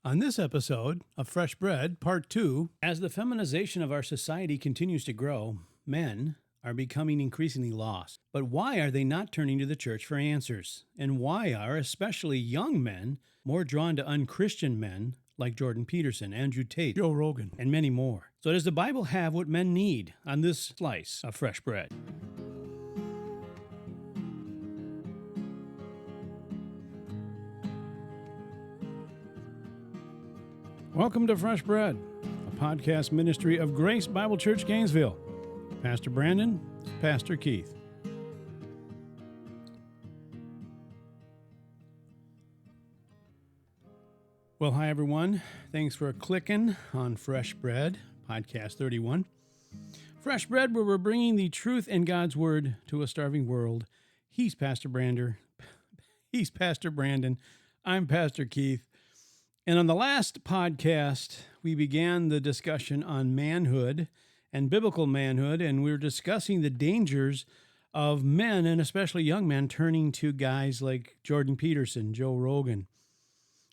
On this episode of Fresh Bread, Part 2, as the feminization of our society continues to grow, men are becoming increasingly lost. But why are they not turning to the church for answers? And why are especially young men more drawn to unchristian men like Jordan Peterson, Andrew Tate, Joe Rogan, and many more? So does the Bible have what men need on this slice of fresh bread? Welcome to Fresh Bread, a podcast ministry of Grace Bible Church, Gainesville. Pastor Brandon, Pastor Keith. Well, hi everyone. Thanks for clicking on Fresh Bread, podcast 31. Fresh Bread, where we're bringing the truth in God's Word to a starving world. He's Pastor Brandon. I'm Pastor Keith. And on the last podcast, we began the discussion on manhood and biblical manhood, and we were discussing the dangers of men, and especially young men, turning to guys like Jordan Peterson, Joe Rogan,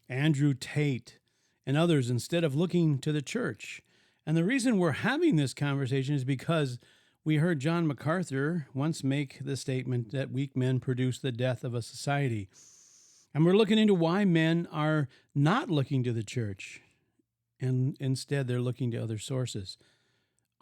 Andrew Tate, and others instead of looking to the church. And the reason we're having this conversation is because we heard John MacArthur once make the statement that weak men produce the death of a society. And we're looking into why men are not looking to the church, and instead they're looking to other sources,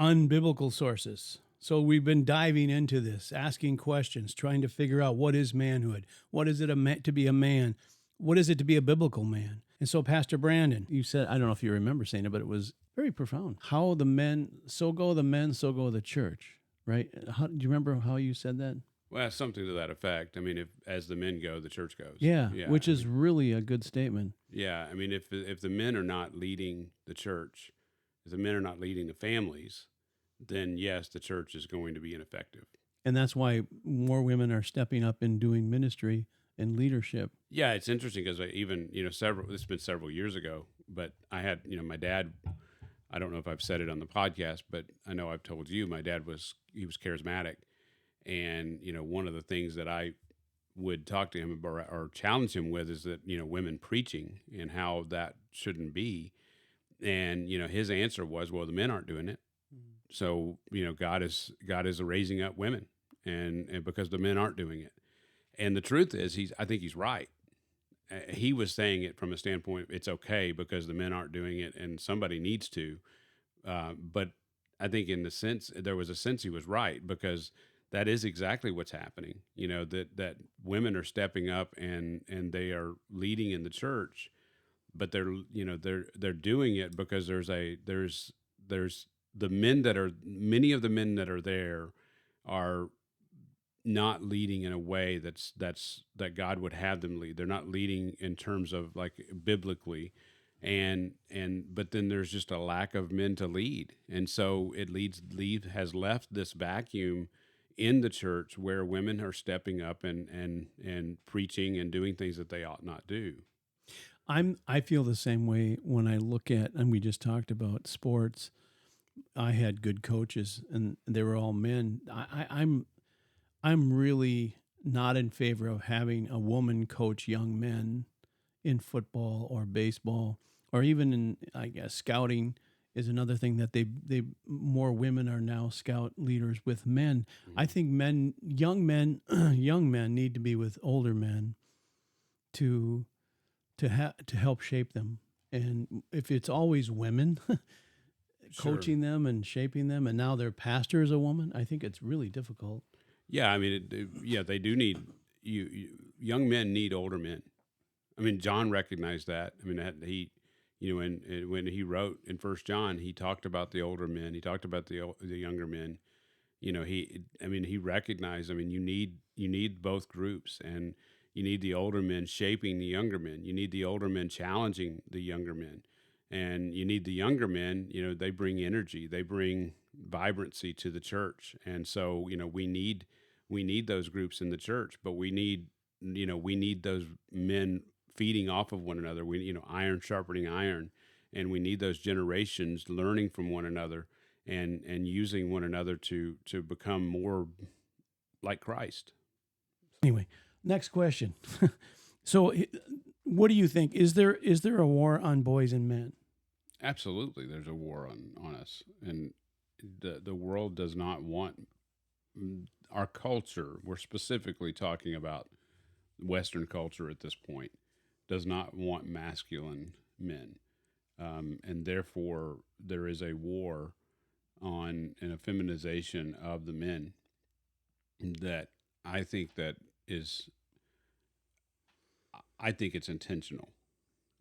unbiblical sources. So we've been diving into this, asking questions, trying to figure out what is manhood, what is it to be a man, what is it to be a biblical man. And so, Pastor Brandon, you said, I don't know if you remember saying it, but it was very profound. How the men, so go the church, right? Do you remember how you said that? Well, something to that effect. I mean, if as the men go, the church goes. Yeah, which is really a good statement. Yeah, I mean, if the men are not leading the church, if the men are not leading the families, then yes, the church is going to be ineffective. And that's why more women are stepping up and doing ministry and leadership. Yeah, it's interesting because even, this has been several years ago, but I had, my dad, I don't know if I've said it on the podcast, but I know I've told you, my dad was charismatic. And, one of the things that I would talk to him about or challenge him with is that, women preaching and how that shouldn't be. And, his answer was, well, the men aren't doing it. So, God is raising up women and because the men aren't doing it. And the truth is, I think he's right. He was saying it from a standpoint, it's okay because the men aren't doing it and somebody needs to. But I think there was a sense he was right, because that is exactly what's happening. That women are stepping up and they are leading in the church, but they're doing it because there's the men many of the men that are there are not leading in a way that God would have them lead. They're not leading in terms of like biblically, but then there's just a lack of men to lead, and so it has left this vacuum in the church where women are stepping up and preaching and doing things that they ought not do. I feel the same way when I look at, and we just talked about sports. I had good coaches and they were all men. I'm really not in favor of having a woman coach young men in football or baseball, or even in, I guess, scouting is another thing that they more women are now scout leaders with men. Mm-hmm. I think young men need to be with older men to help shape them. And if it's always women coaching them and shaping them, and now their pastor is a woman, I think it's really difficult. Yeah, I mean, they do need young men need older men. I mean, John recognized that. I mean, he. When he wrote in 1 John, he talked about the older men. He talked about the younger men. He recognized. I mean, you need both groups, and you need the older men shaping the younger men. You need the older men challenging the younger men, and you need the younger men. They bring energy. They bring vibrancy to the church, and so we need those groups in the church, but we need those men feeding off of one another. We, iron sharpening iron, and we need those generations learning from one another and using one another to become more like Christ. Anyway, next question. So What do you think? Is there a war on boys and men? Absolutely, there's a war on us, and the world does not want our culture. We're specifically talking about Western culture at this point. Does not want masculine men, and therefore there is a war on and a feminization of the men that I think that is. I think it's intentional.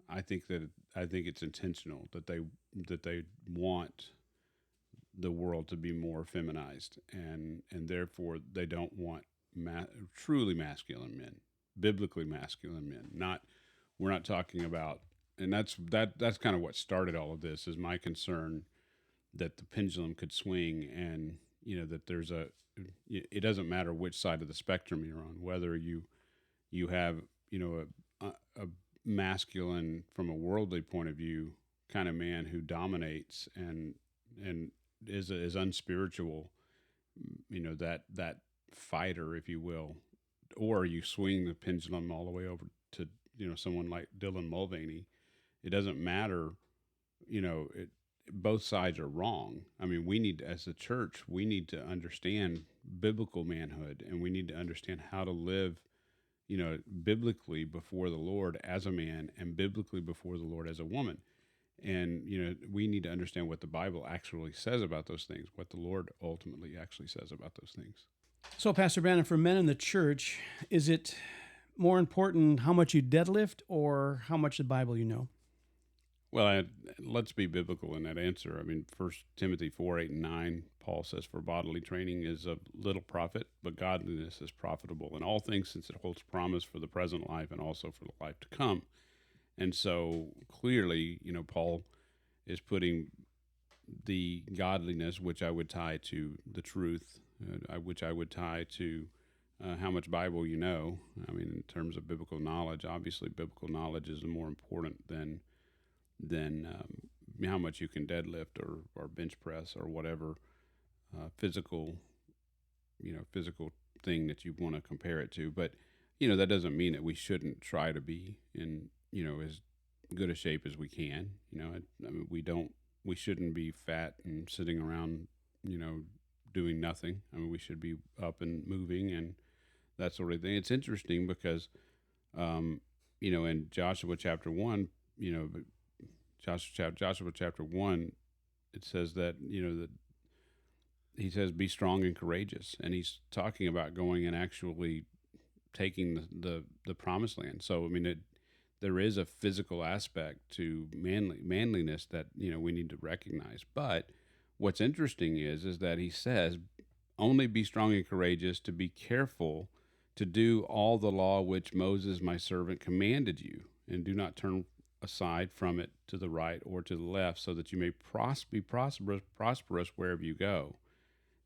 I think it's intentional that they want the world to be more feminized, and therefore they don't want truly masculine men, biblically masculine men. Not we're not talking about, and that's kind of what started all of this. Is my concern that the pendulum could swing, and that there's a. It doesn't matter which side of the spectrum you're on, whether you have a masculine from a worldly point of view kind of man who dominates and is unspiritual, that fighter, if you will, or you swing the pendulum all the way over to someone like Dylan Mulvaney. It doesn't matter, both sides are wrong. I mean, we need, as a church, we need to understand biblical manhood, and we need to understand how to live, biblically before the Lord as a man and biblically before the Lord as a woman. And, we need to understand what the Bible actually says about those things, what the Lord ultimately actually says about those things. So, Pastor Brandon, for men in the church, is it more important how much you deadlift or how much the Bible you know? Well, let's be biblical in that answer. I mean, 1 Timothy 4:8 and 9, Paul says, "For bodily training is of little profit, but godliness is profitable in all things, since it holds promise for the present life and also for the life to come." And so clearly, Paul is putting the godliness, which I would tie to the truth, which I would tie to how much Bible you know. I mean, in terms of biblical knowledge, obviously biblical knowledge is more important than how much you can deadlift or bench press or whatever physical physical thing that you want to compare it to. But that doesn't mean that we shouldn't try to be in as good a shape as we can. I mean, we shouldn't be fat and sitting around doing nothing. I mean, we should be up and moving and that sort of thing. It's interesting because in Joshua chapter 1, Joshua chapter 1, it says that that he says, "Be strong and courageous," and he's talking about going and actually taking the promised land. So I mean, there is a physical aspect to manliness that we need to recognize. But what's interesting is that he says, "Only be strong and courageous, to be careful to do all the law which Moses my servant commanded you, and do not turn aside from it to the right or to the left, so that you may be prosperous wherever you go."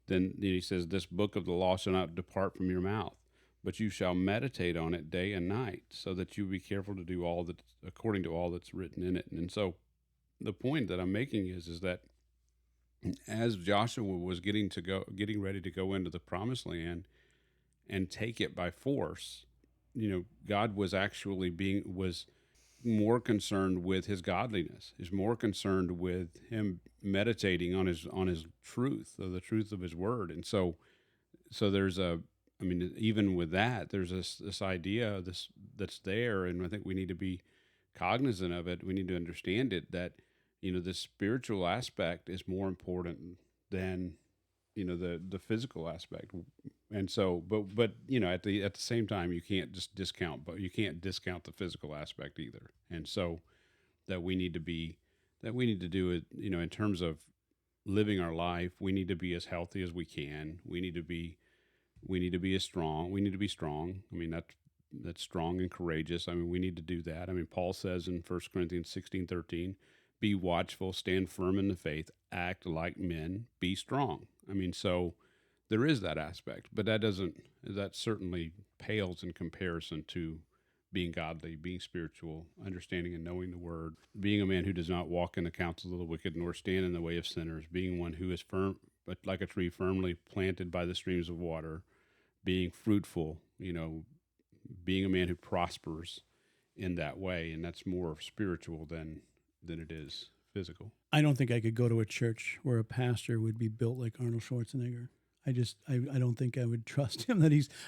Then he says, "This book of the law shall not depart from your mouth, but you shall meditate on it day and night, so that you be careful to do all that according to all that's written in it." And so the point that I'm making is that as Joshua was getting ready to go into the promised land and take it by force, God was actually was more concerned with his godliness, is more concerned with him meditating on his truth, the truth of his word. And so there's I mean, even with that, there's this idea that's there, and I think we need to be cognizant of it. We need to understand it, that the spiritual aspect is more important than the physical aspect. And so, but at the same time, you can't just discount the physical aspect either. And so that we need to do it, in terms of living our life. We need to be as healthy as we can. We need to be strong. I mean, that's strong and courageous. I mean, we need to do that. I mean, Paul says in 1 Corinthians 16:13, "Be watchful, stand firm in the faith, act like men, be strong." I mean, so there is that aspect, but that certainly pales in comparison to being godly, being spiritual, understanding and knowing the word, being a man who does not walk in the counsel of the wicked, nor stand in the way of sinners, being one who is firm, but like a tree firmly planted by the streams of water, being fruitful, being a man who prospers in that way, and that's more spiritual than it is physical. I don't think I could go to a church where a pastor would be built like Arnold Schwarzenegger. I don't think I would trust him.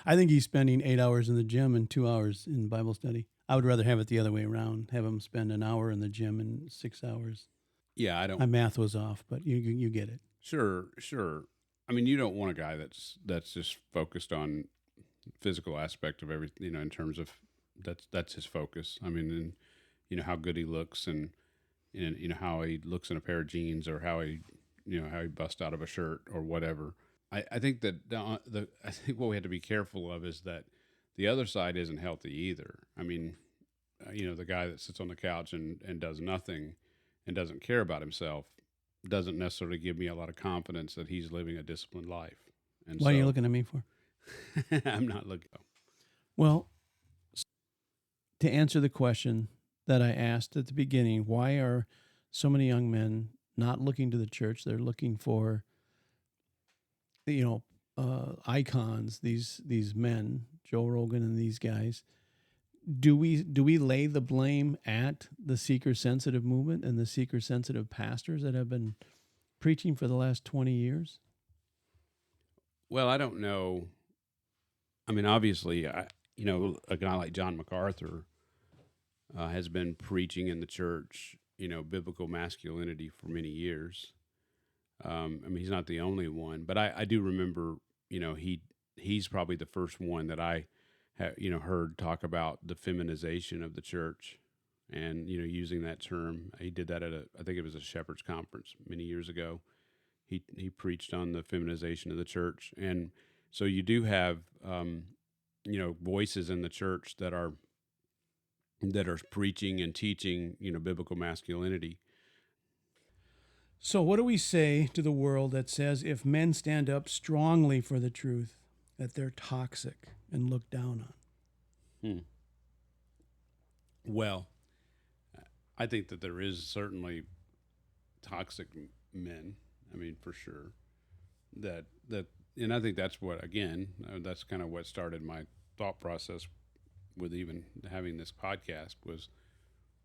I think he's spending 8 hours in the gym and 2 hours in Bible study. I would rather have it the other way around. Have him spend an hour in the gym and 6 hours. Yeah, I don't. My math was off, but you get it. Sure. I mean, you don't want a guy that's just focused on physical aspect of everything. In terms of that's his focus. I mean, and how good he looks, and how he looks in a pair of jeans, or how he busts out of a shirt or whatever. I think that I think what we have to be careful of is that the other side isn't healthy either. I mean, the guy that sits on the couch and does nothing and doesn't care about himself doesn't necessarily give me a lot of confidence that he's living a disciplined life. And What are you looking at me for? I'm not looking. Well, to answer the question that I asked at the beginning, why are so many young men not looking to the church? They're looking for icons, these men, Joe Rogan and these guys. Do we lay the blame at the seeker-sensitive movement and the seeker-sensitive pastors that have been preaching for the last 20 years? Well, I don't know. I mean, obviously, a guy like John MacArthur has been preaching in the church, biblical masculinity for many years. I mean, he's not the only one, but I do remember, he's probably the first one that I heard talk about the feminization of the church, and using that term. He did that at I think it was a Shepherd's Conference many years ago. He preached on the feminization of the church, and so you do have voices in the church that are preaching and teaching biblical masculinity. So what do we say to the world that says if men stand up strongly for the truth, that they're toxic and looked down on? Well, I think that there is certainly toxic men. I mean, for sure. And I think that's what, again, that's kind of what started my thought process with even having this podcast was,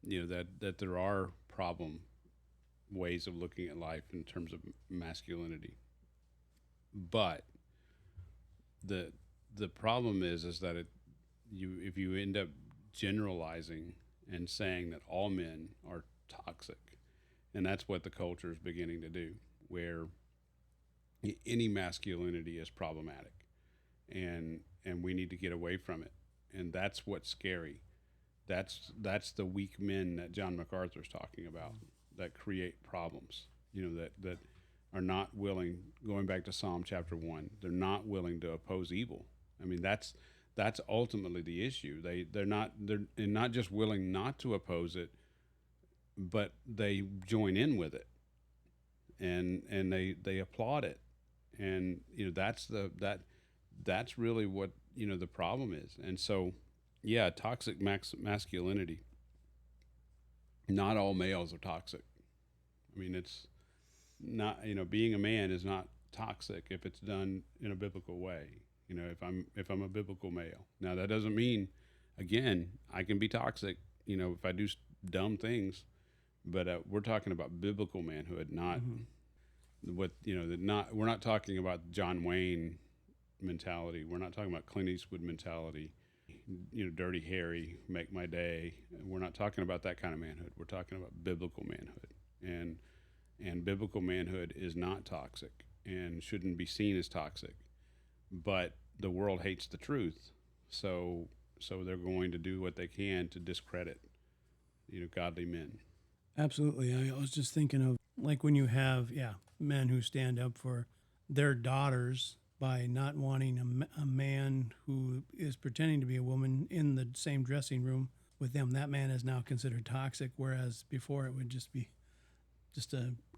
that there are problem ways of looking at life in terms of masculinity. But the problem is that if you end up generalizing and saying that all men are toxic, and that's what the culture is beginning to do, where any masculinity is problematic, and we need to get away from it, and that's what's scary. That's the weak men that John MacArthur's talking about that create problems. That are not willing. Going back to Psalm chapter 1, they're not willing to oppose evil. I mean, that's ultimately the issue. They're not just willing not to oppose it, but they join in with it, and they applaud it, and that's really what the problem is. And so, yeah, toxic masculinity. Not all males are toxic. I mean, it's not, being a man is not toxic if it's done in a biblical way. If I'm a biblical male. Now, that doesn't mean, again, I can be toxic, if I do dumb things, but we're talking about biblical manhood, not we're not talking about John Wayne mentality. We're not talking about Clint Eastwood mentality, Dirty Harry, make my day. We're not talking about that kind of manhood. We're talking about biblical manhood, and biblical manhood is not toxic and shouldn't be seen as toxic. But the world hates the truth, so they're going to do what they can to discredit, godly men. Absolutely. I was just thinking of like when you have men who stand up for their daughters by not wanting a man who is pretending to be a woman in the same dressing room with them. That man is now considered toxic, whereas before it would just be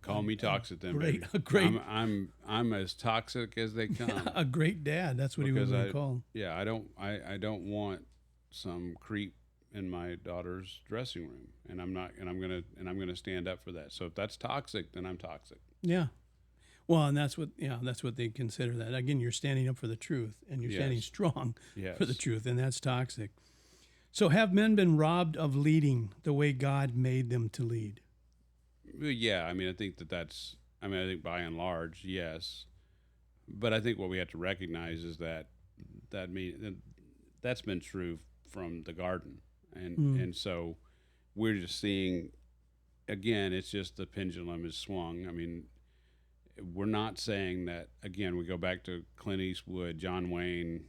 call me toxic then, great, baby. A great. I'm as toxic as they come. Yeah, a great dad. That's what because he would be called. Yeah, I don't want some creep in my daughter's dressing room, and I'm gonna stand up for that. So if that's toxic, then I'm toxic. Yeah. Well, and that's what they consider that. Again, you're standing up for the truth, and you're standing strong for the truth, and that's toxic. So have men been robbed of leading the way God made them to lead? Well, yeah, I mean, I think I think by and large, yes. But I think what we have to recognize is that's been true from the garden, Mm. and so we're just seeing again. It's just the pendulum is swung. I mean, we're not saying that again. We go back to Clint Eastwood, John Wayne.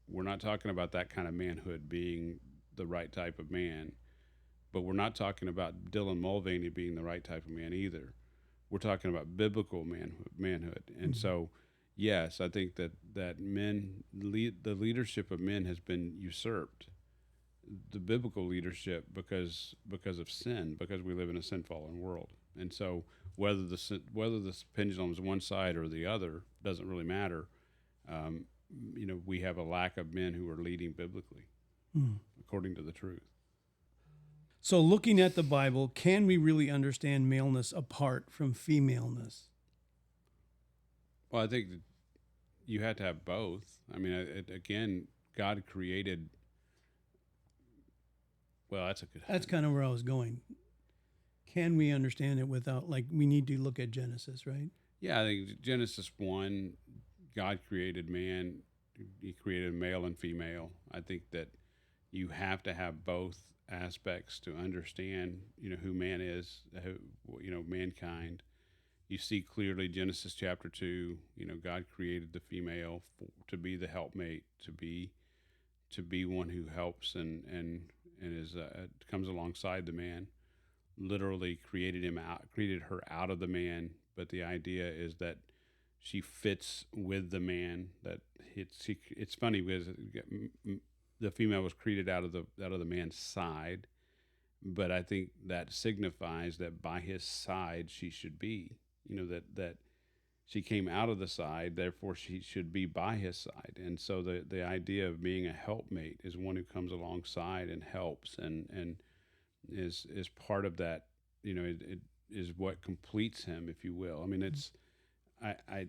We're not talking about that kind of manhood being the right type of man, but we're not talking about Dylan Mulvaney being the right type of man either. We're talking about biblical manhood, and Mm. so yes, I think that the leadership of men has been usurped, the biblical leadership because of sin, because we live in a sin fallen world, and so whether the pendulum is one side or the other doesn't really matter. Um, we have a lack of men who are leading biblically Mm. according to the truth. So looking at the Bible, can we really understand maleness apart from femaleness? Well, I think that you have to have both. I mean, again, God created. Well, that's a good. That's kind of where I was going. Can we understand it without, like, we need to look at Genesis, right? Yeah, I think Genesis 1, God created man. He created male and female. I think that you have to have both aspects to understand, who man is, mankind. You see clearly Genesis chapter 2, God created the female to be the helpmate, to be one who helps and is comes alongside the man. Literally created her out of the man, but the idea is that she fits with the man. It's funny because the female was created out of the man's side, but I think that signifies that by his side she should be. That she came out of the side, therefore she should be by his side. And so the idea of being a helpmate is one who comes alongside and helps and is part of that. It is what completes him, if you will. I mean, it's I I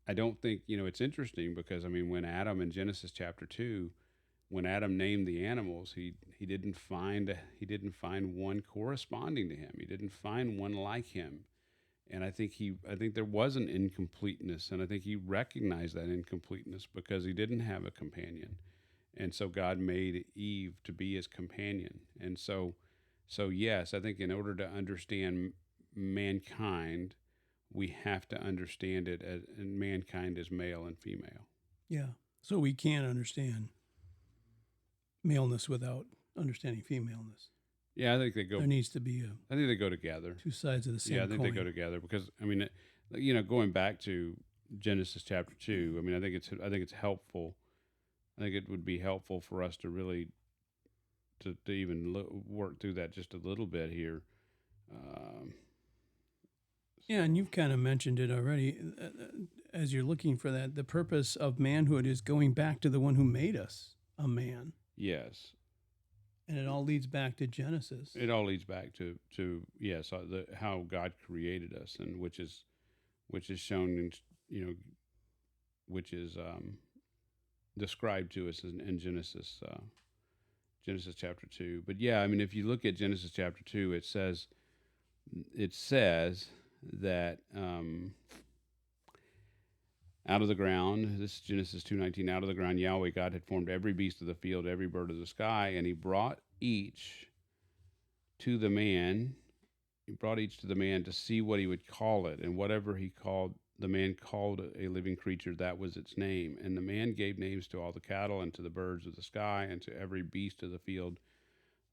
I don't think it's interesting because I mean when Adam in Genesis chapter 2, when Adam named the animals, he didn't find one corresponding to him. He didn't find one like him. And I think there was an incompleteness, and I think he recognized that incompleteness because he didn't have a companion. And so God made Eve to be his companion. And so yes, I think in order to understand mankind, we have to understand it as and mankind is male and female. Yeah. So we can't understand maleness without understanding femaleness. Yeah, I think they go. There needs to be I think they go together. two sides of the same Yeah, I think coin. they go together because I mean, going back to Genesis chapter 2. I mean, I think it's helpful. I think it would be helpful for us to really to even work through that just a little bit here. Um, Yeah, and you've kind of mentioned it already. As you're looking for that, the purpose of manhood is going back to the one who made us a man. yes, And it all leads back to Genesis. it all leads back to yes, how God created us, and which is shown in which is described to us in Genesis chapter 2. But yeah, I mean, if you look at Genesis chapter 2, it says that out of the ground, this is Genesis 2:19, out of the ground Yahweh God had formed every beast of the field, every bird of the sky, and he brought each to the man. He brought each to the man to see what he would call it, and whatever the man called a living creature, that was its name. And the man gave names to all the cattle and to the birds of the sky and to every beast of the field.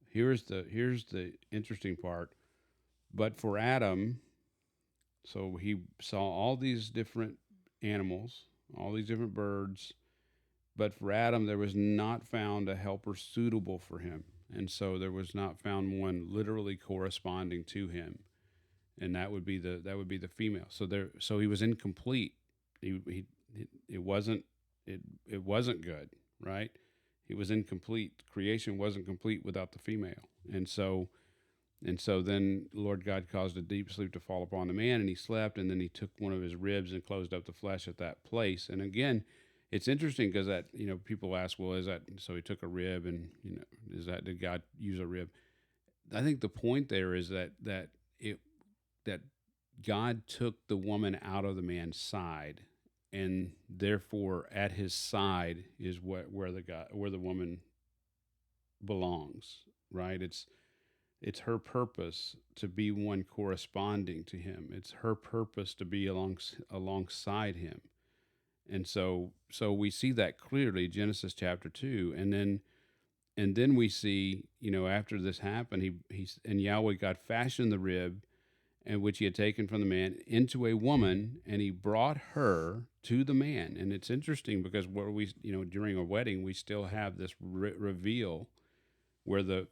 Here's the interesting part. But for Adam, so he saw all these different animals, all these different birds, but for Adam there was not found a helper suitable for him. And so there was not found one literally corresponding to him. And that would be the female. So he was incomplete. He it wasn't it wasn't good, right? He was incomplete. Creation wasn't complete without the female. And so then Lord God caused a deep sleep to fall upon the man, and he slept, and then he took one of his ribs and closed up the flesh at that place. And again, it's interesting because that, people ask, well, is that so? He took a rib, and is that, did God use a rib? I think the point there is it that God took the woman out of the man's side, and therefore at his side is where the woman belongs. Right? It's her purpose to be one corresponding to him. It's her purpose to be alongside him. And so we see that clearly, Genesis chapter 2, and then we see, after this happened, and Yahweh God fashioned the rib, and which he had taken from the man, into a woman, and he brought her to the man. And it's interesting because during a wedding, we still have this reveal where the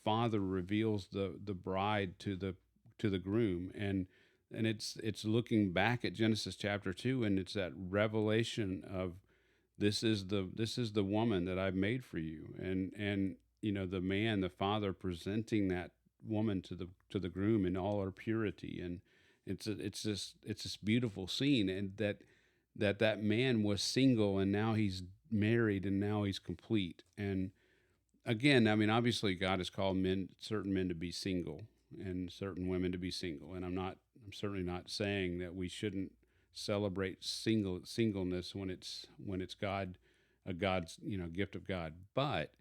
father reveals the bride to the groom, and it's looking back at Genesis chapter 2, and it's that revelation of this is the woman that I've made for you, and the father presenting that woman to the groom in all her purity, and it's this beautiful scene, and that man was single, and now he's married, and now he's complete. And again, I mean, obviously God has called certain men to be single and certain women to be single, and I'm certainly not saying that we shouldn't celebrate singleness when it's God's gift of God. But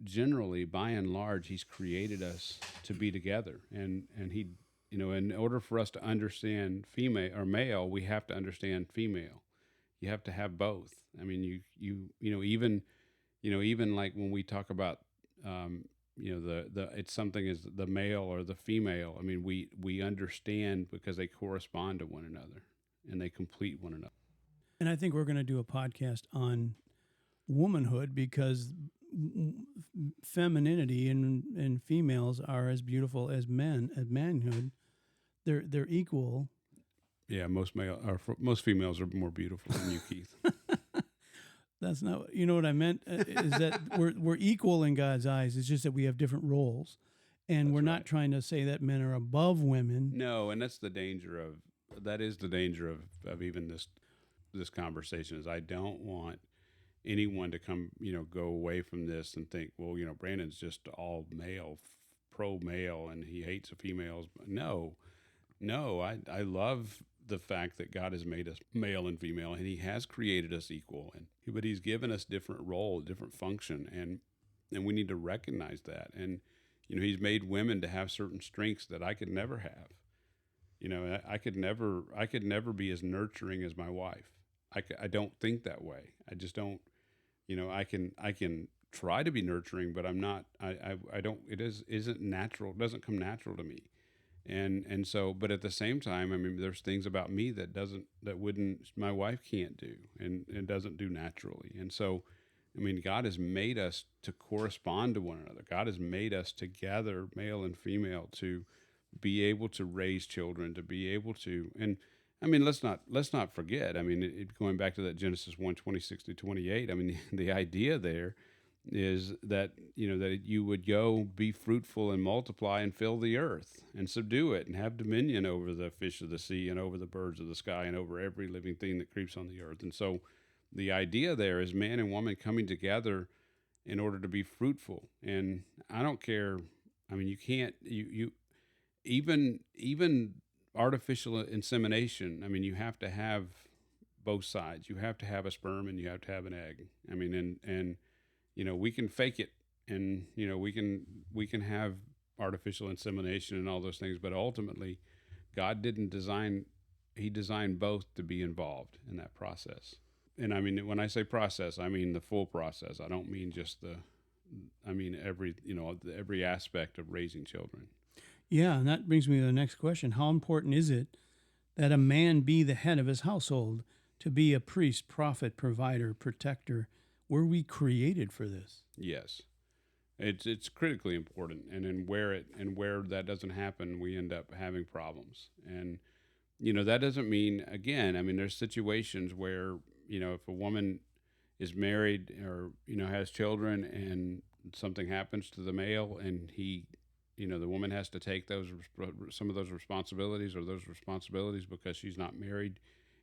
generally, by and large, he's created us to be together, and he, in order for us to understand female or male, we have to understand female. You have to have both. I mean, even like when we talk about the it's something as the male or the female. I mean, we understand because they correspond to one another and they complete one another. And I think we're going to do a podcast on womanhood because femininity and females are as beautiful as men at manhood. They're equal. Yeah, most females are more beautiful than you, Keith. That's not, what I meant is that we're equal in God's eyes. It's just that we have different roles, and we're not trying to say that men are above women. No, and that's the danger of even this conversation is I don't want anyone to go away from this and think, well, Brandon's just all male, pro male, and he hates the females. No, I love the fact that God has made us male and female, and he has created us equal, but he's given us different role, different function, and we need to recognize that. And he's made women to have certain strengths that I could never have. I could never be as nurturing as my wife. I don't think that way. I just don't. I can try to be nurturing, but I'm not. I don't. Isn't natural. It doesn't come natural to me. And so, but at the same time, I mean, there's things about me that my wife can't do and doesn't do naturally. And so, I mean, God has made us to correspond to one another. God has made us together, male and female, to be able to raise children, to be able to, and I mean, let's not forget. I mean, going back to that Genesis 1:26-28. I mean, the idea there is that that you would go be fruitful and multiply and fill the earth and subdue it and have dominion over the fish of the sea and over the birds of the sky and over every living thing that creeps on the earth. And so the idea there is man and woman coming together in order to be fruitful. And I don't care. I mean, you can't you even artificial insemination. I mean, you have to have both sides. You have to have a sperm and you have to have an egg. I mean, and we can fake it, and we can have artificial insemination and all those things, but ultimately God didn't design. He designed both to be involved in that process. And I mean, when I say process, I mean the full process. I don't mean just every aspect of raising children. Yeah, and that brings me to the next question. How important is it that a man be the head of his household, to be a priest, prophet, provider, protector? Were we created for this? Yes. It's critically important, and where that doesn't happen, we end up having problems. And that doesn't mean, again, I mean, there's situations where if a woman is married or has children and something happens to the male, and the woman has to take some of those responsibilities because she's not married,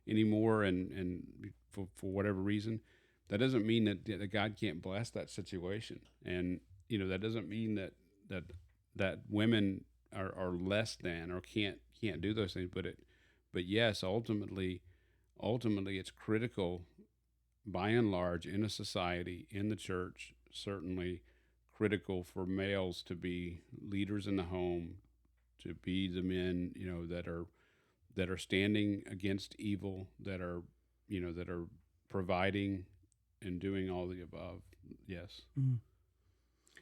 anymore, and for whatever reason, that doesn't mean that God can't bless that situation. And that doesn't mean that women are less than or can't do those things. But yes, ultimately it's critical, by and large, in a society, in the church, certainly critical for males to be leaders in the home, to be the men that are standing against evil, that are providing and doing all the above. Yes. Mm.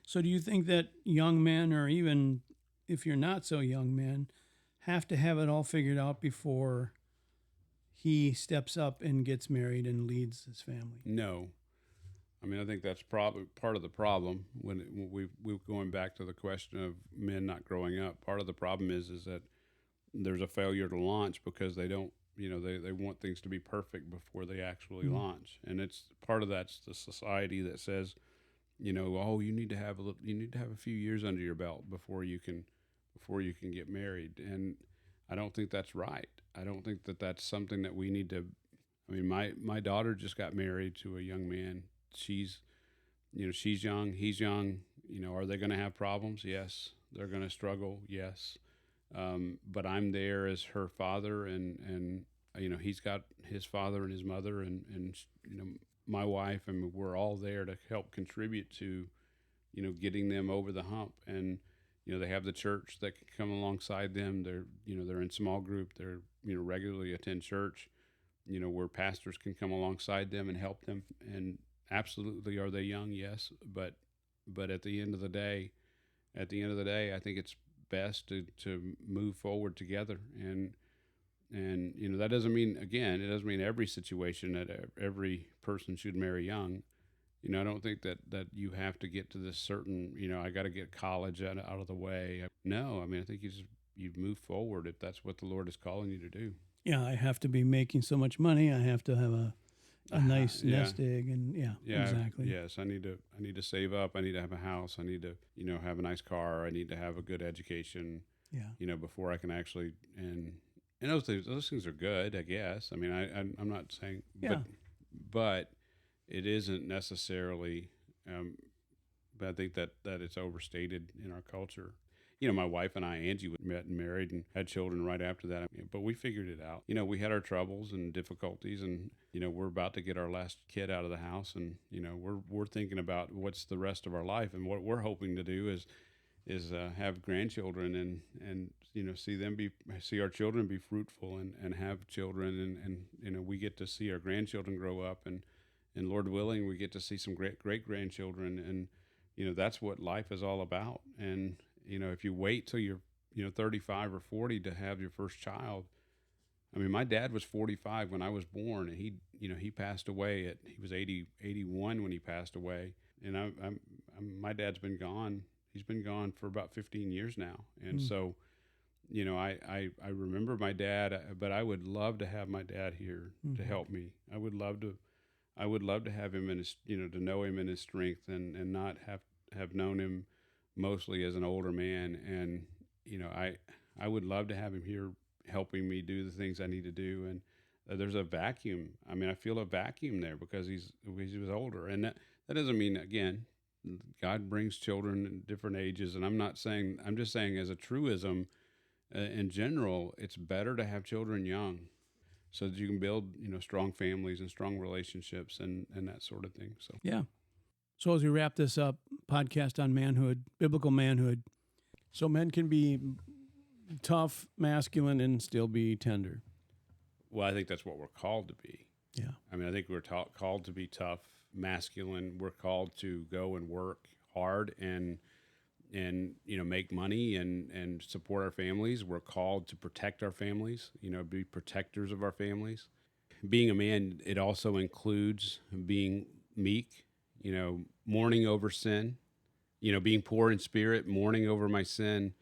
So do you think that young men, or even if you're not so young men, have to have it all figured out before he steps up and gets married and leads his family? No. I mean, I think that's probably part of the problem when we're going back to the question of men not growing up. Part of the problem is that there's a failure to launch because they don't, they want things to be perfect before they actually launch. And it's part of that's the society that says, oh, you need to have a few years under your belt before you can get married. And I don't think that's right. I don't think that that's something that we need to. I mean, my daughter just got married to a young man. She's young, he's young. Are they going to have problems? Yes. They're going to struggle. Yes. But I'm there as her father, and he's got his father and his mother, and my wife, and we're all there to help contribute to, getting them over the hump. And they have the church that can come alongside them. They're in small group. They're regularly attend church. Where pastors can come alongside them and help them. And absolutely, are they young? Yes, but at the end of the day, I think it's best to move forward together. And that doesn't mean, again, it doesn't mean every situation that every person should marry young. I don't think that you have to get to this certain, I got to get college out of the way. No, I mean, I think you move forward if that's what the Lord is calling you to do. Yeah, I have to be making so much money. I have to have a nice nest egg, and exactly. Yes, I need to save up. I need to have a house. I need to have a nice car. I need to have a good education. Yeah. Before I can actually and those things are good, I guess. I mean, I'm not saying, but it isn't necessarily. But I think that it's overstated in our culture. My wife and I, Angie, met and married and had children right after that. But we figured it out. We had our troubles and difficulties, and we're about to get our last kid out of the house, and we're thinking about what's the rest of our life, and what we're hoping to do is have grandchildren and see our children be fruitful and have children, and we get to see our grandchildren grow up, and Lord willing, we get to see some great grandchildren, and that's what life is all about. And if you wait till you're 35 or 40 to have your first child, I mean, my dad was 45 when I was born, and he passed away he was 81 when he passed away, and my dad's been gone. He's been gone for about 15 years now, and so I remember my dad, but I would love to have my dad here to help me. I would love to have him in his, to know him in his strength, and not have known him mostly as an older man. And I would love to have him here helping me do the things I need to do. And there's a vacuum. I mean, I feel a vacuum there because he was older, and that doesn't mean, again, God brings children in different ages. And I'm just saying as a truism, in general, it's better to have children young, so that you can build, strong families and strong relationships and that sort of thing. So yeah. So as we wrap this up, podcast on manhood, biblical manhood, so men can be tough, masculine, and still be tender. Well, I think that's what we're called to be. Yeah. I mean, I think we're called to be tough, masculine. We're called to go and work hard and make money and support our families. We're called to protect our families, be protectors of our families. Being a man, it also includes being meek, mourning over sin, being poor in spirit, mourning over my sin,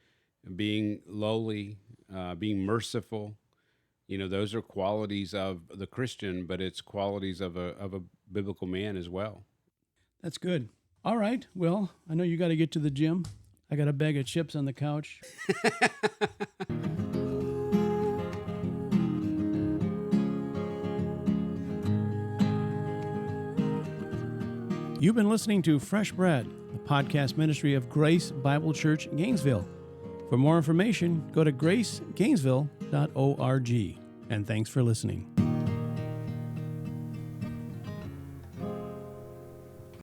being lowly, being merciful. Those are qualities of the Christian, but it's qualities of a biblical man as well. That's good. All right. Well, I know you got to get to the gym. I got a bag of chips on the couch. You've been listening to Fresh Bread, the podcast ministry of Grace Bible Church Gainesville. For more information, go to gracegainesville.org. And thanks for listening.